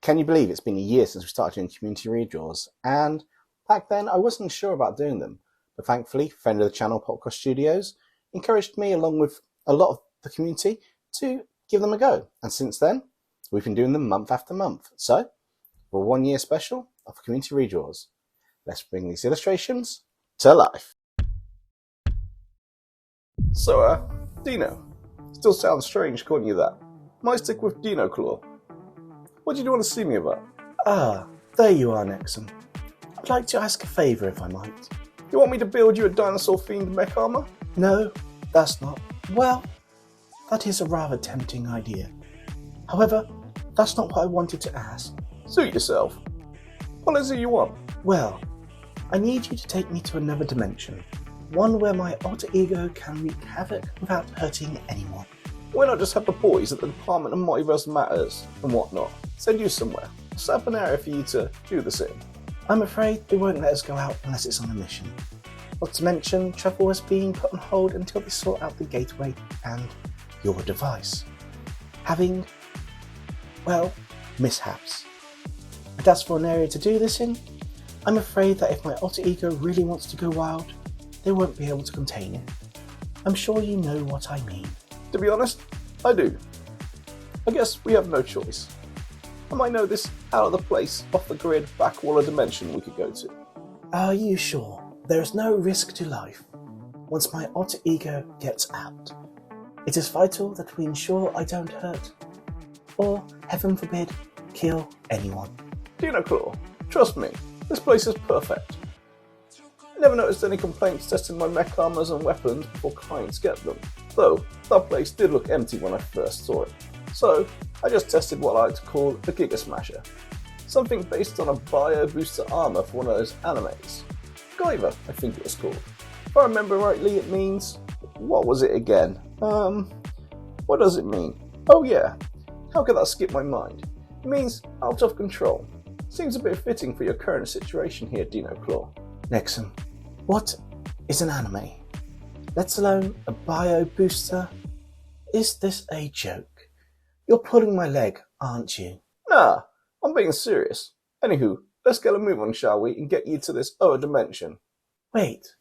Can you believe it's been a year since we started doing community redraws? And back then I wasn't sure about doing them, but thankfully, friend of the channel, Podcast Studios, encouraged me along with a lot of the community to give them a go. And since then, we've been doing them month after month. So, for 1 year special of community redraws, let's bring these illustrations to life. So, Dino, still sounds strange calling you that. Might stick with Dinoclaw. What did you want to see me about? There you are, Nexum. I'd like to ask a favour if I might. You want me to build you a dinosaur-themed mech armour? No, that's not. Well, that is a rather tempting idea. However, that's not what I wanted to ask. Suit yourself. What is it you want? Well, I need you to take me to another dimension. One where my alter ego can wreak havoc without hurting anyone. Why not just have the boys at the Department of Multiverse Matters and whatnot send you somewhere? Set up an area for you to do the same. I'm afraid they won't let us go out unless it's on a mission. Not to mention, travel is being put on hold until they sort out the gateway and your device. Having, well, mishaps. And as for an area to do this in, I'm afraid that if my alter ego really wants to go wild, they won't be able to contain it. I'm sure you know what I mean. To be honest, I do. I guess we have no choice. I might know this out of the place, off the grid, backwater dimension we could go to. Are you sure? There is no risk to life once my alter ego gets out. It is vital that we ensure I don't hurt, or, heaven forbid, kill anyone. Dinoclaw, trust me, this place is perfect. Never noticed any complaints testing my mech armors and weapons before clients get them, though that place did look empty when I first saw it. So I just tested what I like to call a Giga Smasher, something based on a bio booster armor for one of those animes. Guyver, I think it was called. If I remember rightly, it means, what was it again? What does it mean? Oh yeah, how could that skip my mind? It means out of control. Seems a bit fitting for your current situation here, Dinoclaw. Nexum, what is an anime? Let alone a bio booster? Is this a joke? You're pulling my leg, aren't you? Nah, I'm being serious. Anywho, let's get a move on, shall we, and get you to this other dimension. Wait,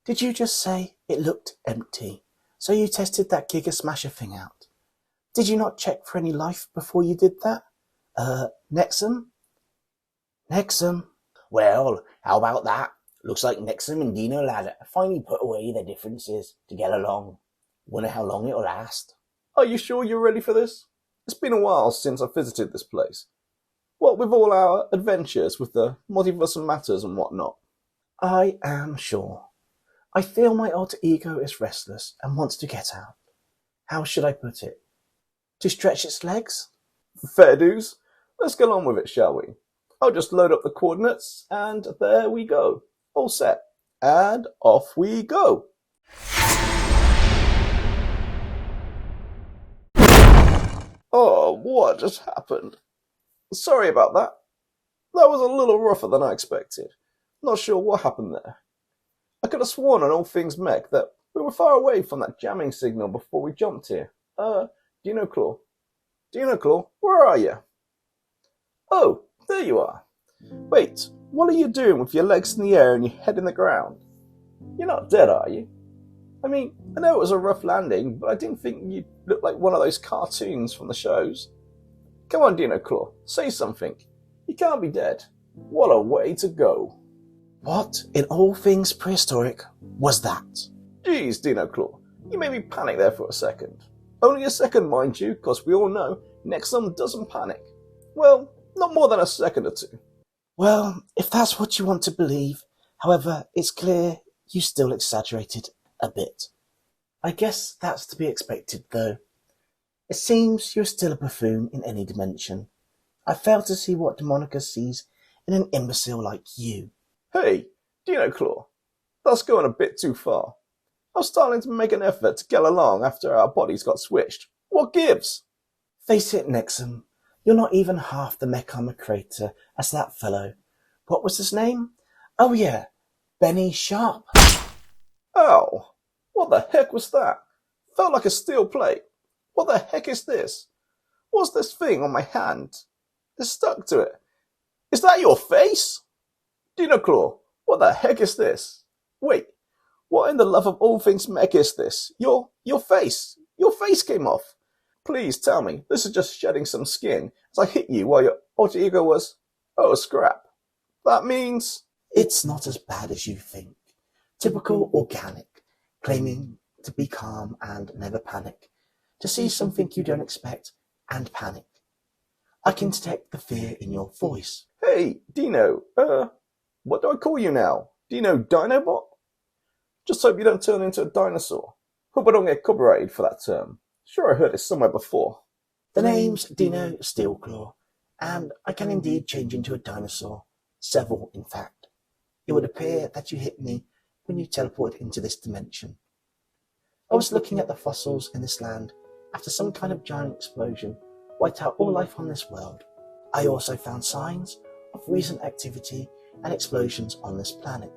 did you just say it looked empty, so you tested that Giga Smasher thing out? Did you not check for any life before you did that? Nexum? Nexum? Well, how about that? Looks like Nexum and Deano lad finally put away their differences to get along. Wonder how long it'll last. Are you sure you're ready for this? It's been a while since I visited this place. What with all our adventures with the Multiverse Matters and whatnot. I am sure. I feel my alter ego is restless and wants to get out. How should I put it? To stretch its legs? Fair dues. Let's get on with it, shall we? I'll just load up the coordinates, and there we go. All set. And off we go. Oh, what just happened? Sorry about that. That was a little rougher than I expected. Not sure what happened there. I could have sworn on all things mech that we were far away from that jamming signal before we jumped here. Dinoclaw. Dinoclaw, where are you? Oh, there you are. Wait, what are you doing with your legs in the air and your head in the ground? You're not dead, are you? I mean, I know it was a rough landing, but I didn't think you looked like one of those cartoons from the shows. Come on, Dinoclaw, say something. You can't be dead. What a way to go. What in all things prehistoric was that? Geez, Dinoclaw, you made me panic there for a second. Only a second, mind you, because we all know Nexum doesn't panic. Well, not more than a second or two. Well, if that's what you want to believe, however, it's clear you still exaggerated a bit. I guess that's to be expected, though. It seems you're still a buffoon in any dimension. I fail to see what Demonica sees in an imbecile like you. Hey, Dinoclaw, that's going a bit too far. I was starting to make an effort to get along after our bodies got switched. What gives? Face it, Nexum, you're not even half the mech armor creator as that fellow. What was his name? Oh yeah, Benny Sharp. Ow! What the heck was that? Felt like a steel plate. What the heck is this? What's this thing on my hand? It's stuck to it. Is that your face? Dinoclaw, what the heck is this? Wait, what in the love of all things mech is this? Your face. Your face came off. Please tell me, this is just shedding some skin as I hit you while your alter ego was... Oh, scrap. That means... It's not as bad as you think. Typical organic, claiming to be calm and never panic. To see something you don't expect and panic. I can detect the fear in your voice. Hey, Dino, what do I call you now? Dino Dinobot? Just hope you don't turn into a dinosaur. Hope I don't get copyrighted for that term. Sure, I heard it somewhere before. The name's Dino Steelclaw, and I can indeed change into a dinosaur. Several, in fact. It would appear that you hit me when you teleported into this dimension. I was looking at the fossils in this land after some kind of giant explosion wiped out all life on this world. I also found signs of recent activity and explosions on this planet.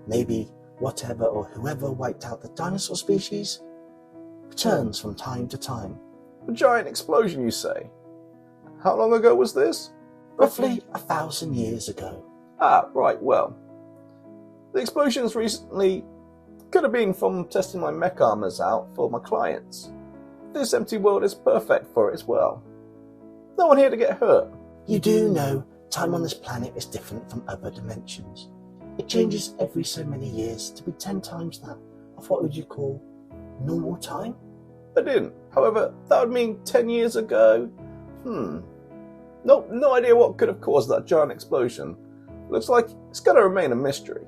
Maybe whatever or whoever wiped out the dinosaur species returns from time to time. A giant explosion, you say? How long ago was this? Roughly 1,000 years ago. Ah, right, well. The explosions recently could have been from testing my mech armors out for my clients. This empty world is perfect for it as well. No one here to get hurt. You do know time on this planet is different from other dimensions. It changes every so many years to be 10 times that of what would you call normal time? I didn't. However, that would mean 10 years ago. No idea what could have caused that giant explosion. Looks like it's going to remain a mystery.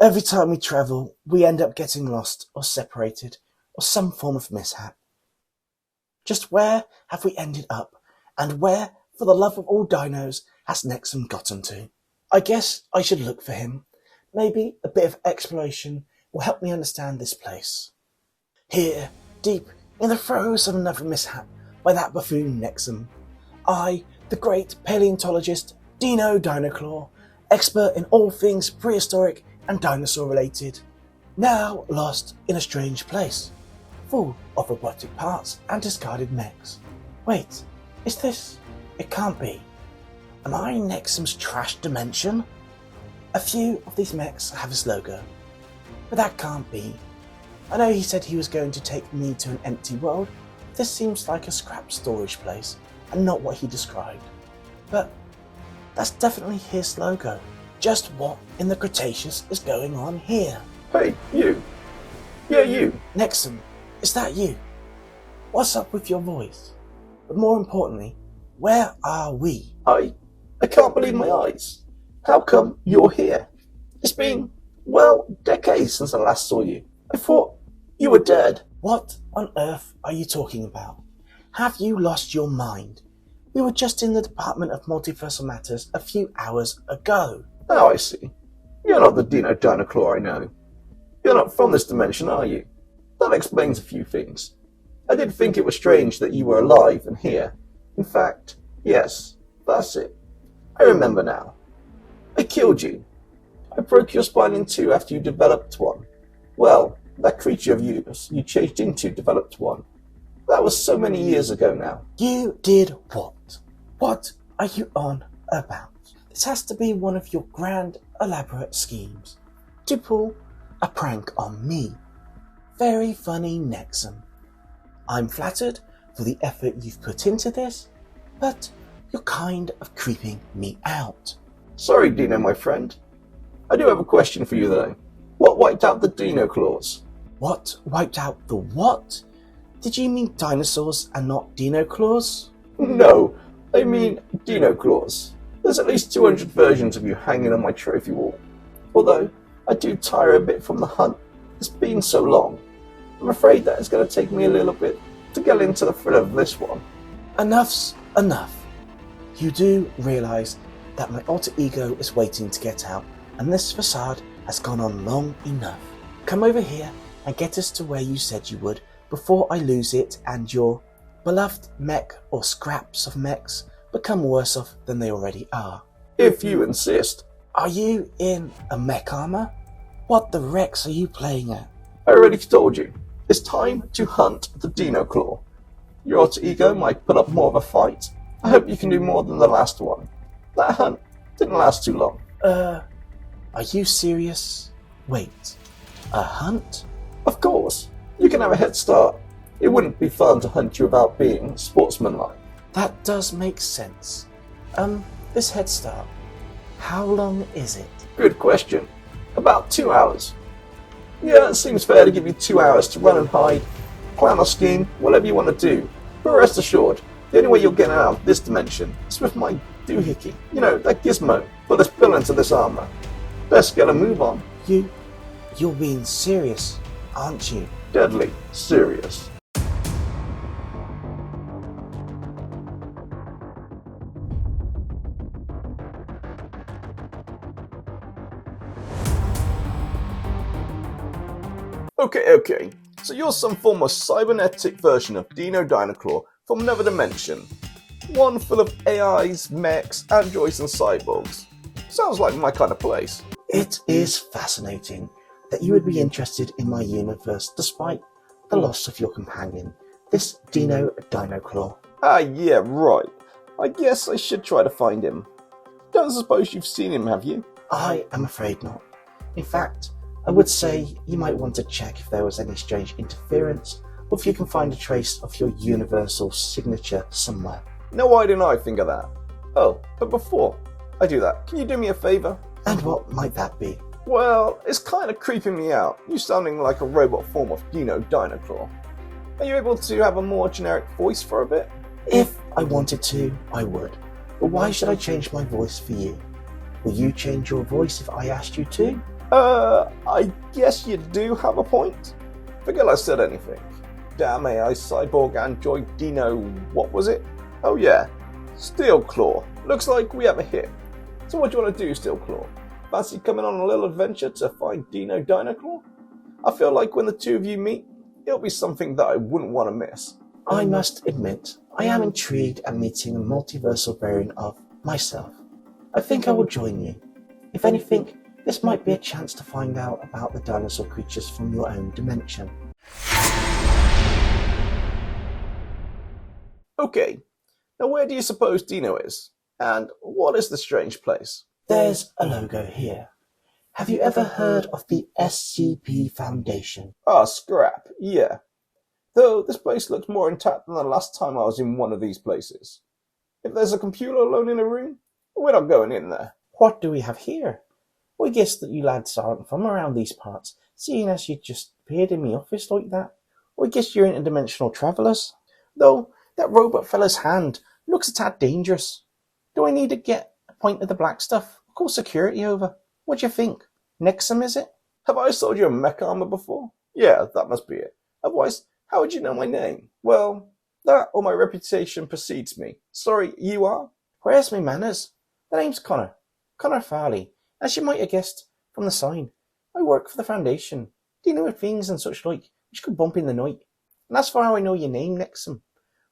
Every time we travel, we end up getting lost or separated or some form of mishap. Just where have we ended up? And where, for the love of all dinos, has Nexum gotten to? I guess I should look for him. Maybe a bit of exploration will help me understand this place. Here, deep in the throes of another mishap by that buffoon Nexum, I, the great paleontologist Dino Dinoclaw, expert in all things prehistoric and dinosaur related, now lost in a strange place, full of robotic parts and discarded mechs. Wait, is this? It can't be. Am I in Nexum's trash dimension? A few of these mechs have his logo, but that can't be. I know he said he was going to take me to an empty world. This seems like a scrap storage place and not what he described. But that's definitely his logo. Just what in the Cretaceous is going on here? Hey, you. Yeah, you. Nexum, is that you? What's up with your voice? But more importantly, where are we? I can't believe my eyes. How come you're here? It's been, well, decades since I last saw you. I thought you were dead. What on earth are you talking about? Have you lost your mind? We were just in the Department of Multiversal Matters a few hours ago. Now I see. You're not the Dino Dinoclaw I know. You're not from this dimension, are you? That explains a few things. I did think it was strange that you were alive and here. In fact, yes, that's it. I remember now. I killed you. I broke your spine in two after you developed one. Well, that creature of yours you changed into developed one. That was so many years ago now. You did what? What are you on about? This has to be one of your grand, elaborate schemes to pull a prank on me. Very funny, Nexum. I'm flattered for the effort you've put into this, but you're kind of creeping me out. Sorry, Dino, my friend. I do have a question for you, though. What wiped out the Dinoclaws? What wiped out the what? Did you mean dinosaurs and not Dinoclaws? No, I mean Dinoclaws. There's at least 200 versions of you hanging on my trophy wall. Although, I do tire a bit from the hunt. It's been so long. I'm afraid that it's going to take me a little bit to get into the thrill of this one. Enough's enough. You do realise that my alter ego is waiting to get out, and this facade has gone on long enough. Come over here and get us to where you said you would before I lose it and your beloved mech or scraps of mechs become worse off than they already are. If you insist. Are you in a mech armor? What the Rex are you playing at? I already told you. It's time to hunt the Dinoclaw. Your alter ego might put up more of a fight. I hope you can do more than the last one. That hunt didn't last too long. Are you serious? Wait, a hunt? Of course. You can have a head start. It wouldn't be fun to hunt you without being sportsmanlike. That does make sense. This head start, how long is it? Good question. About 2 hours. Yeah, it seems fair to give you 2 hours to run and hide, plan a scheme, whatever you want to do. But rest assured, the only way you'll get out of this dimension is with my doohickey. You know, that gizmo. Put this pill into this armor. Best get a move on. You're being serious, aren't you? Deadly serious. Okay. So you're some form of cybernetic version of Deano Dinoclaw from another dimension. One full of AIs, mechs, androids and cyborgs. Sounds like my kind of place. It is fascinating that you would be interested in my universe despite the loss of your companion, this Deano Dinoclaw. Ah, yeah, right. I guess I should try to find him. Don't suppose you've seen him, have you? I am afraid not. In fact, I would say you might want to check if there was any strange interference, or if you can find a trace of your universal signature somewhere. No, why didn't I think of that? Oh, but before I do that, can you do me a favour? And what might that be? Well, it's kind of creeping me out. You sounding like a robot form of Deano Dinoclaw. Are you able to have a more generic voice for a bit? If I wanted to, I would. But why should I change my voice for you? Will you change your voice if I asked you to? I guess you do have a point. Forget I said anything. Damn AI cyborg android Dino, what was it? Oh yeah, Steelclaw. Looks like we have a hit. So what do you want to do, Steelclaw? Fancy coming on a little adventure to find Deano Dinoclaw? I feel like when the two of you meet, it'll be something that I wouldn't want to miss. I must admit, I am intrigued at meeting a multiversal variant of myself. I think I will join you. If anything, this might be a chance to find out about the dinosaur creatures from your own dimension. Okay, now where do you suppose Dino is? And what is the strange place? There's a logo here. Have you ever heard of the SCP Foundation? Ah, scrap, yeah. Though this place looks more intact than the last time I was in one of these places. If there's a computer alone in a room, we're not going in there. What do we have here? I guess that you lads aren't from around these parts, seeing as you just appeared in my office like that. I guess you're interdimensional travellers. Though, that robot fella's hand looks a tad dangerous. Do I need to get a point of the black stuff? Call security over. What do you think? Nexum, is it? Have I sold you a mech armor before? Yeah, that must be it. Otherwise, how would you know my name? Well, that or my reputation precedes me. Sorry, you are? Where's my manners? The name's Connor. Connor Farley. As you might have guessed from the sign, I work for the Foundation, dealing with things and such like, which could bump in the night. And that's for how I know your name, Nexum.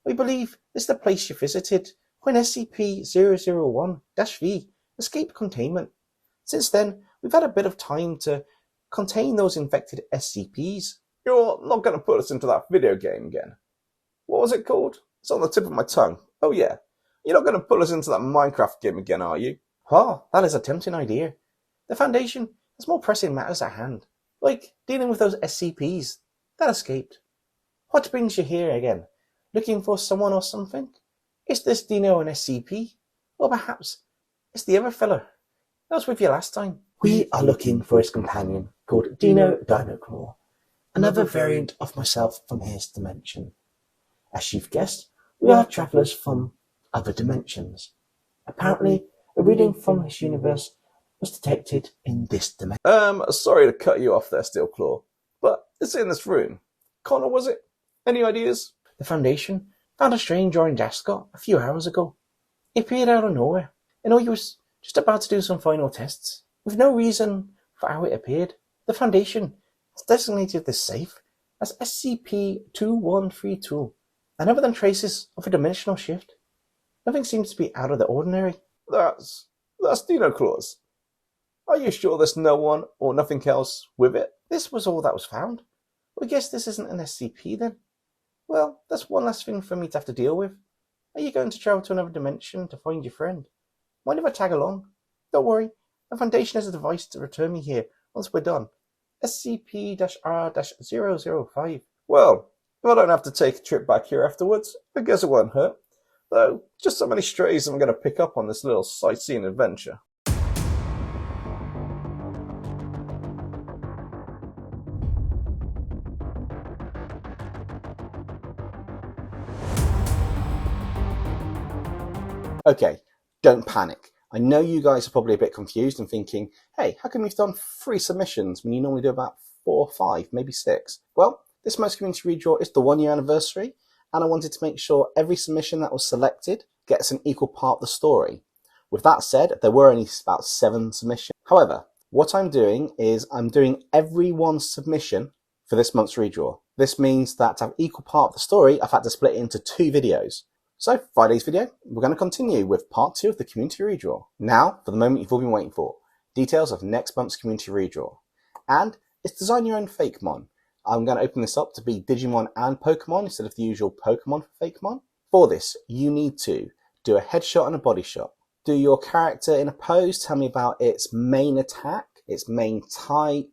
I believe this is the place you visited when SCP-001-V escaped containment. Since then, we've had a bit of time to contain those infected SCPs. You're not going to put us into that video game again. What was it called? It's on the tip of my tongue. Oh yeah. You're not going to put us into that Minecraft game again, are you? Oh, that is a tempting idea. The Foundation has more pressing matters at hand, like dealing with those SCPs that escaped. What brings you here again? Looking for someone or something? Is this Dino an SCP? Or perhaps it's the other fella that was with you last time? We are looking for his companion called Deano Dinoclaw, another variant of myself from his dimension. As you've guessed, we are travellers from other dimensions. Apparently, a reading from his universe was detected in this dimension. Sorry to cut you off there, Steelclaw, but it's in this room. Connor, was it? Any ideas? The Foundation found a strange orange ascot a few hours ago. It appeared out of nowhere, and I was just about to do some final tests, with no reason for how it appeared. The Foundation has designated this safe as SCP-2132, and other than traces of a dimensional shift, nothing seems to be out of the ordinary. That's That's Dinoclaw's. Are you sure there's no one or nothing else with it? This was all that was found. I guess this isn't an SCP then. Well, that's one less thing for me to have to deal with. Are you going to travel to another dimension to find your friend? Mind if I tag along? Don't worry, the Foundation has a device to return me here once we're done. SCP-R-005. Well, if I don't have to take a trip back here afterwards, I guess it won't hurt. Though, just so many strays I'm going to pick up on this little sightseeing adventure. Okay, don't panic. I know you guys are probably a bit confused and thinking, hey, how come you've done 3 submissions when you normally do about 4 or 5, maybe 6? Well, this month's community redraw is the 1-year anniversary, and I wanted to make sure every submission that was selected gets an equal part of the story. With that said, there were only about 7 submissions. However, what I'm doing is I'm doing everyone's submission for this month's redraw. This means that to have equal part of the story, I've had to split it into 2 videos. So, Friday's video, we're going to continue with part 2 of the community redraw. Now, for the moment you've all been waiting for, details of next month's community redraw. And it's design your own Fakemon. I'm going to open this up to be Digimon and Pokemon instead of the usual Pokemon for Fakemon. For this, you need to do a headshot and a body shot. Do your character in a pose, tell me about its main attack, its main type,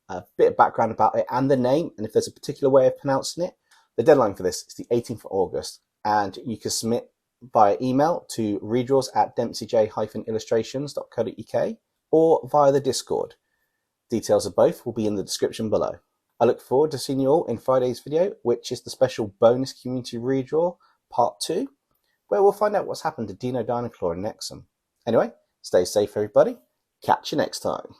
a bit of background about it and the name, and if there's a particular way of pronouncing it. The deadline for this is the 18th of August. And you can submit via email to redraws@DempseyJ-illustrations.co.uk or via the Discord. Details of both will be in the description below. I look forward to seeing you all in Friday's video, which is the special bonus community redraw part 2, where we'll find out what's happened to Deano Dinoclaw and Nexum. Anyway, stay safe everybody. Catch you next time.